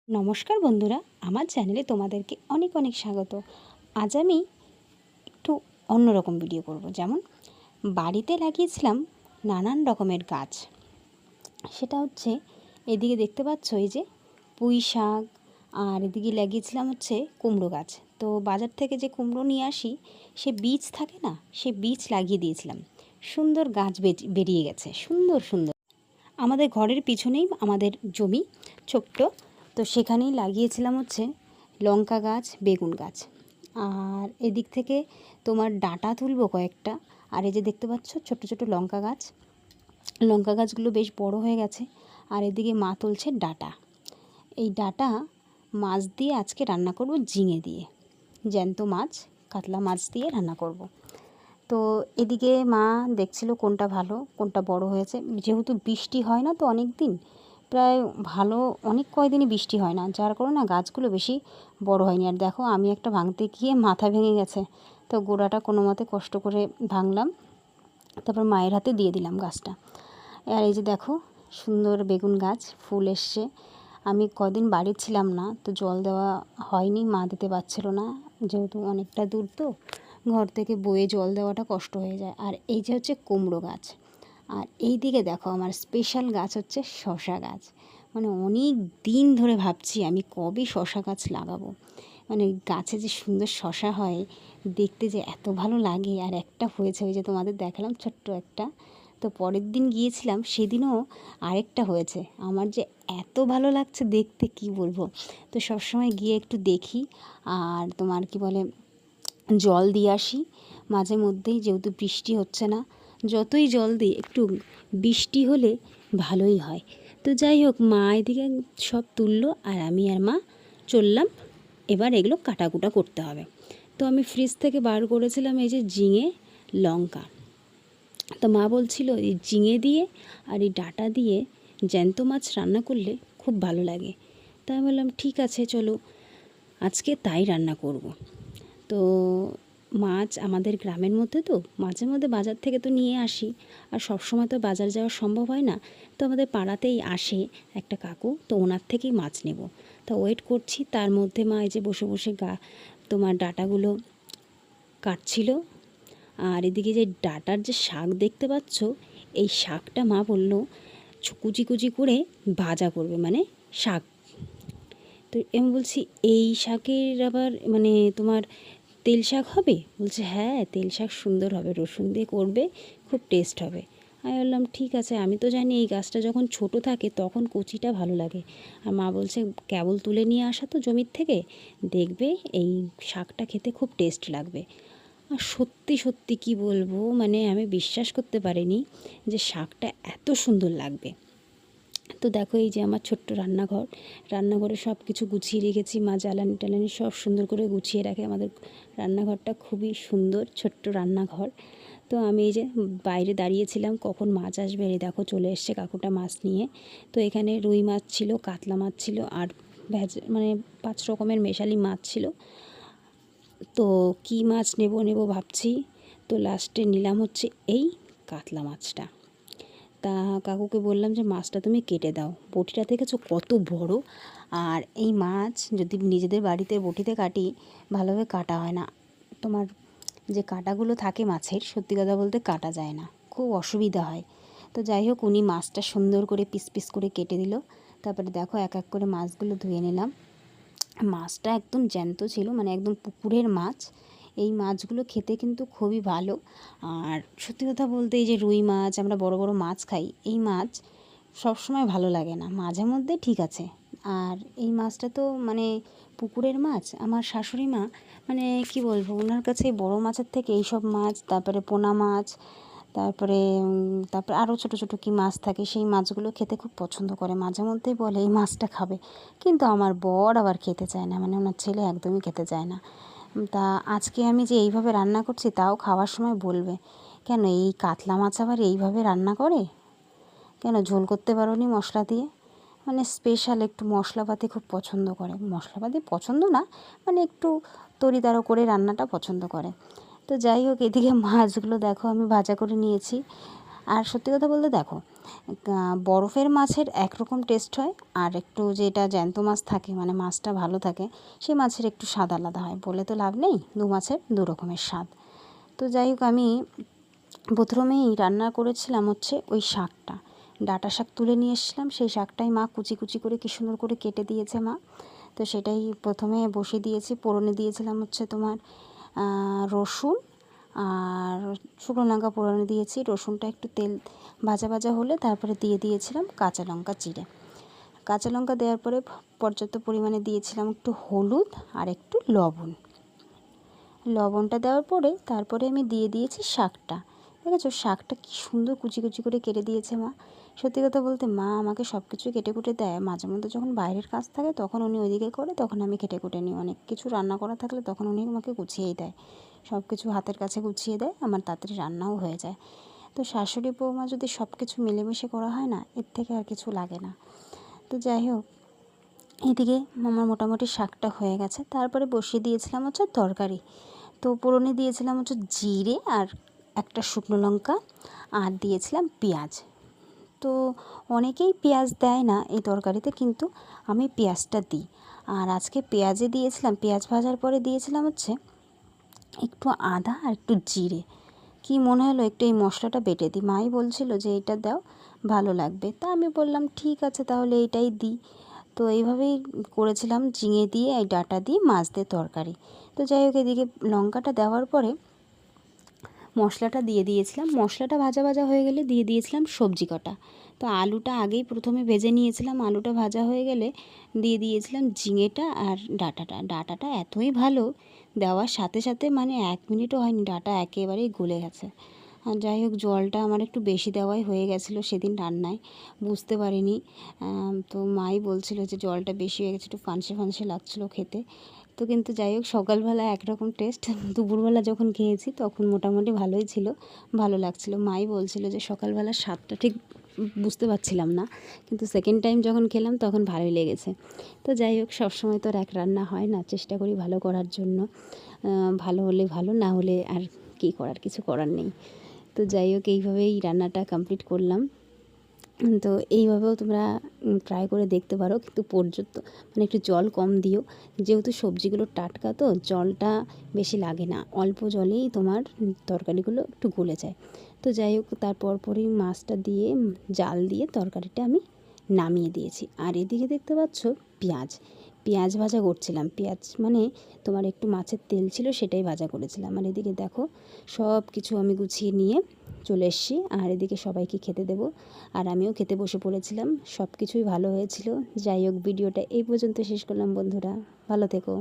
নমস্কার বন্ধুরা, আমার চ্যানেলে তোমাদেরকে অনেক অনেক স্বাগত। আজ আমি একটু অন্যরকম ভিডিও করব। যেমন বাড়িতে লাগিয়েছিলাম নানান রকমের গাছ। সেটা হচ্ছে এদিকে দেখতে পাচ্ছ, এই যে পুঁই শাক, আর এদিকে লাগিয়েছিলাম হচ্ছে কুমড়ো গাছ। তো বাজার থেকে যে কুমড়ো নিয়ে আসি, সে বীজ থাকে না, সে বীজ লাগিয়ে দিয়েছিলাম। সুন্দর গাছ বেরিয়ে গেছে, সুন্দর সুন্দর। আমাদের ঘরের পিছনেই আমাদের জমি ছোট্ট, তো সেখানেই লাগিয়েছিলাম হচ্ছে লঙ্কা গাছ, বেগুন গাছ। আর এদিক থেকে তোমার ডাঁটা তুলবো কয়েকটা। আর এই যে দেখতে পাচ্ছ ছোট ছোট লঙ্কা গাছ, লঙ্কা গাছগুলো বেশ বড় হয়ে গেছে। আর এদিকে মা তুলছে ডাঁটা। এই ডাঁটা মাছ দিয়ে আজকে রান্না করব, ঝিঙে দিয়ে, জ্যান্ত মাছ, কাতলা মাছ দিয়ে রান্না করব। তো এদিকে মা দেখছিল কোনটা ভালো, কোনটা বড় হয়েছে। যেহেতু বৃষ্টি হয় না তো অনেক দিন, প্রায় ভালো অনেক কয়দিনই বৃষ্টি হয় না, যার কারণে না গাছগুলো বেশি বড় হয়নি। আর দেখো আমি একটা ভাঙতে গিয়ে মাথা ভেঙে গেছে, তো গোড়াটা কোনো মতে কষ্ট করে ভাঙলাম, তারপর মায়ের হাতে দিয়ে দিলাম গাছটা। আর এই যে দেখো সুন্দর বেগুন গাছ, ফুল এসছে। আমি কদিন বাড়ি ছিলাম না, তো জল দেওয়া হয়নি, মা দিতে পারছিল না, যেহেতু অনেকটা দূর, তো ঘর থেকে বয়ে জল দেওয়াটা কষ্ট হয়ে যায়। আর এই যে হচ্ছে কুমড়ো গাছ। আর এই দিকে দেখো আমার স্পেশাল গাছ হচ্ছে শশা গাছ। মানে অনেক দিন ধরে ভাবছি আমি কবে শশা গাছ লাগাবো। মানে গাছে যে সুন্দর শশা হয়, দেখতে যে এত ভালো লাগে। আর একটা হয়েছে, ওই যে তোমাদের দেখালাম ছোট্ট একটা। তো পরের দিন গিয়েছিলাম, সেদিনও আরেকটা হয়েছে। আমার যে এত ভালো লাগছে দেখতে, কি বলবো। তো সবসময় গিয়ে একটু দেখি, আর তোমার কি বলে, জল দিয়ে আসি মাঝে মধ্যেই, যেহেতু বৃষ্টি হচ্ছে না। যতই জল দিই, একটু বৃষ্টি হলে ভালোই হয়। তো যাই হোক, মা এদিকে সব তুললো, আর আমি আর মা চললাম। এবার এগুলো কাটাকুটা করতে হবে। তো আমি ফ্রিজ থেকে বার করেছিলাম এই যে ঝিঙে, লঙ্কা। তো মা বলছিল এই ঝিঙে দিয়ে আর এই ডাঁটা দিয়ে জ্যান্ত মাছ রান্না করলে খুব ভালো লাগে। তাই বললাম ঠিক আছে চলো, আজকে তাই রান্না করব। তো মাছ আমাদের গ্রামের মধ্যে, তো মাঝে মধ্যে বাজার থেকে তো নিয়ে আসি, আর সব সময় তো বাজার যাওয়া সম্ভব হয় না। তো আমাদের পাড়াতেই আসে একটা কাকু, তো ওনার থেকেই মাছ নেব। তা ওয়েট করছি, তার মধ্যে মা এই যে বসে বসে তোমার ডাঁটাগুলো কাটছিল। আর এদিকে যে ডাঁটার যে শাক দেখতে পাচ্ছ, এই শাকটা মা বলল কুচি কুচি করে ভাজা করবে, মানে শাক। তো আমি বলছি এই শাকের আবার মানে তোমার তেল শাক হবে? বলছে হ্যাঁ, তেল শাক সুন্দর হবে, রসুন দিয়ে করবে, খুব টেস্ট হবে। আমি বললাম ঠিক আছে, আমি তো জানি এই গাছটা যখন ছোট থাকে তখন কচিটা ভালো লাগে। আর মা বলছে কেবল তুলে নিয়ে আসা তো জমির থেকে, দেখবে এই শাকটা খেতে খুব টেস্ট লাগবে। আর সত্যি সত্যি কি বলবো, মানে আমি বিশ্বাস করতে পারিনি যে শাকটা এত সুন্দর লাগবে। তো দেখো এই যে আমার ছোট্ট রান্নাঘর, রান্নাঘরে সব কিছু গুছিয়ে রেখেছি, মা জ্বালানি টালানি সব সুন্দর করে গুছিয়ে রাখে। আমাদের রান্নাঘরটা খুবই সুন্দর, ছোট্ট রান্নাঘর। তো আমি এই যে বাইরে দাঁড়িয়েছিলাম কখন মাছ আসবে, এই দেখো চলে এসছে কাকুটা মাছ নিয়ে। তো এখানে রুই মাছ ছিল, কাতলা মাছ ছিল, আর মানে 5 রকমের মেশালি মাছ ছিল। তো কী মাছ নেব নেব ভাবছি, তো লাস্টে নিলাম হচ্ছে এই কাতলা মাছটা। তা কাকুকে বললাম যে মাছটা তুমি কেটে দাও, বটিটা দেখেছো কত বড়। আর এই মাছ যদি নিজেদের বাড়িতে বটিতে কাটি, ভালোভাবে কাটা হয় না। তোমার যে কাঁটাগুলো থাকে মাছের, সত্যি কথা বলতে কাটা যায় না, খুব অসুবিধা হয়। তো যাই হোক, উনি মাছটা সুন্দর করে পিস পিস করে কেটে দিল। তারপরে দেখো এক এক করে মাছগুলো ধুয়ে নিলাম। মাছটা একদম জ্যান্ত ছিল, মানে একদম পুকুরের মাছ। এই মাছগুলো খেতে কিন্তু খুবই ভালো। আর সত্যি কথা বলতে এই যে রুই মাছ, আমরা বড় বড় মাছ খাই, এই মাছ সব সময় ভালো লাগে না, মাঝে মধ্যে ঠিক আছে। আর এই মাছটা তো মানে পুকুরের মাছ। আমার শাশুড়ি মা মানে কি বলবো, ওনার কাছে বড় মাছের থেকে এইসব মাছ, তারপরে পোনা মাছ, তারপরে আরও ছোটো ছোটো কী মাছ থাকে, সেই মাছগুলো খেতে খুব পছন্দ করে। মাঝে মধ্যেই বলে এই মাছটা খাবে, কিন্তু আমার বর আবার খেতে চায় না, মানে ওনার ছেলে একদমই খেতে চায় না। তা আজকে আমি যে এইভাবে রান্না করছি, তাও খাওয়ার সময় বলবে কেন এই কাতলা মাছ আবার এইভাবে রান্না করে, কেন ঝোল করতে পারোনি মশলা দিয়ে। মানে স্পেশাল একটু মশলাপাতি খুব পছন্দ করে, মশলাপাতি পছন্দ না, মানে একটু তরিদারো করে রান্নাটা পছন্দ করে। তো যাই হোক, এদিকে মাছগুলো দেখো আমি ভাজা করে নিয়েছি। আর সত্যি কথা বলতে দেখো, বরফের মাছের একরকম টেস্ট হয়, আর একটু যেটা জ্যান্ত মাছ থাকে মানে মাছটা ভালো থাকে সেই মাছের একটু স্বাদ আলাদা হয়। বলে তো লাভ নেই, দু মাছের দু রকমের স্বাদ। তো যাই হোক, আমি প্রথমেই রান্না করেছিলাম হচ্ছে ওই শাকটা, ডাঁটা শাক তুলে নিয়ে এসেছিলাম। সেই শাকটাই মা কুচি কুচি করে কী সুন্দর করে কেটে দিয়েছে মা। তো সেটাই প্রথমে বসিয়ে দিয়েছি। ফোড়নে দিয়েছিলাম হচ্ছে তোমার রসুন আর শুকনো লঙ্কা ফোড়নে দিয়েছি। রসুনটা একটু তেল ভাজা ভাজা হলে তারপরে দিয়ে দিয়েছিলাম কাঁচা লঙ্কা চিড়ে। কাঁচা লঙ্কা দেওয়ার পরে পর্যাপ্ত পরিমাণে দিয়েছিলাম একটু হলুদ আর একটু লবণ। লবণটা দেওয়ার পরে তারপরে আমি দিয়ে দিয়েছি শাকটা। দেখেছো শাকটা কী সুন্দর কুচি কুচি করে কেটে দিয়েছে মা। সত্যি কথা বলতে মা আমাকে সব কিছুই কেটে কুটে দেয়। মাঝে মধ্যে যখন বাইরের কাজ থাকে তখন উনি ওইদিকে করে, তখন আমি কেটে কুটে নিই। অনেক কিছু রান্না করা থাকলে তখন উনি আমাকে গুছিয়েই দেয়, সব কিছু হাতের কাছে গুছিয়ে দেয়, আমার তাড়াতাড়ি রান্নাও হয়ে যায়। তো শাশুড়ি বৌমা যদি সব কিছু মিলেমিশে করা হয় না, এর থেকে আর কিছু লাগে না। তো যাই হোক, এদিকে আমার মোটামুটি শাকটা হয়ে গেছে। তারপরে বসিয়ে দিয়েছিলাম হচ্ছে তরকারি। তো ফোড়নে দিয়েছিলাম হচ্ছে জিরে আর একটা শুকনো লঙ্কা, আর দিয়েছিলাম পেঁয়াজ। তো অনেকেই পেঁয়াজ দেয় না এই তরকারিতে, কিন্তু আমি পেঁয়াজটা দিই। আর আজকে পেঁয়াজে দিয়েছিলাম, পেঁয়াজ ভাজার পরে দিয়েছিলাম হচ্ছে একটু আদা আর একটু জিরে। কি মনে হলো একটু এই মশলাটা বেটে দিই। মাই বলছিল যে এইটা দাও, ভালো লাগবে। তা আমি বললাম ঠিক আছে তাহলে এইটাই দিই। তো এইভাবেই করেছিলাম, ঝিঙে দিয়ে এই ডাঁটা দিয়ে মাছ দিয়ে তরকারি। তো যাই হোক, এদিকে লঙ্কাটা দেওয়ার পরে মশলাটা দিয়ে দিয়েছিলাম। মশলাটা ভাজা ভাজা হয়ে গেলে দিয়ে দিয়েছিলাম সবজি কটা। তো আলুটা আগেই প্রথমে ভেজে নিয়েছিলাম। আলুটা ভাজা হয়ে গেলে দিয়ে দিয়েছিলাম ঝিঙেটা আর ডাঁটাটা। ডাঁটাটা এতই ভালো, দেওয়ার সাথে সাথে মানে 1 মিনিটও হয়নি ডাঁটা একেবারেই গলে গেছে। আর যাই হোক, জলটা আমার একটু বেশি দেওয়াই হয়ে গেছিলো সেদিন রান্নায়, বুঝতে পারিনি। তো মাই বলছিল যে জলটা বেশি হয়ে গেছে, একটু ফানসে ফানসে লাগছিলো খেতে। তো কিন্তু যাই হোক, সকালবেলা একরকম টেস্ট, দুপুরবেলা যখন খেয়েছি তখন মোটামুটি ভালোই ছিল, ভালো লাগছিলো। মাই বলছিল যে সকালবেলার স্বাদটা ঠিক বুঝতে পারছিলাম না, কিন্তু সেকেন্ড টাইম যখন খেলাম তখন ভালোই লেগেছে। তো যাই হোক, সবসময় তো আর এক রান্না হয় না, চেষ্টা করি ভালো করার জন্য। ভালো হলে ভালো, না হলে আর কী করার, কিছু করার নেই। তো যাই হোক, এইভাবেই রান্নাটা কমপ্লিট করলাম। তো এইভাবেও তোমরা ট্রাই করে দেখতে পারো, কিন্তু পর্যাপ্ত মানে একটু জল কম দিও, যেহেতু সবজিগুলো টাটকা তো জলটা বেশি লাগে না, অল্প জলেই তোমার তরকারিগুলো একটু গলে যায়। তো যাই হোক, তারপর পরই মাছটা দিয়ে জাল দিয়ে তরকারিটা আমি নামিয়ে দিয়েছি। আর এদিকে দেখতে পাচ্ছ পেঁয়াজ ভাজা করছিলাম। পেঁয়াজ মানে তোমার একটু মাছের তেল ছিল, সেটাই ভাজা করেছিলাম। আর এদিকে দেখো, সব কিছু আমি গুছিয়ে নিয়ে চলে এসেছি, আর এদিকে সবাইকে খেতে দেবো, আর আমিও খেতে বসে পড়েছিলাম। সব কিছুই ভালো হয়েছিল। যাই হোক, ভিডিওটা এই পর্যন্ত শেষ করলাম বন্ধুরা, ভালো থেকো।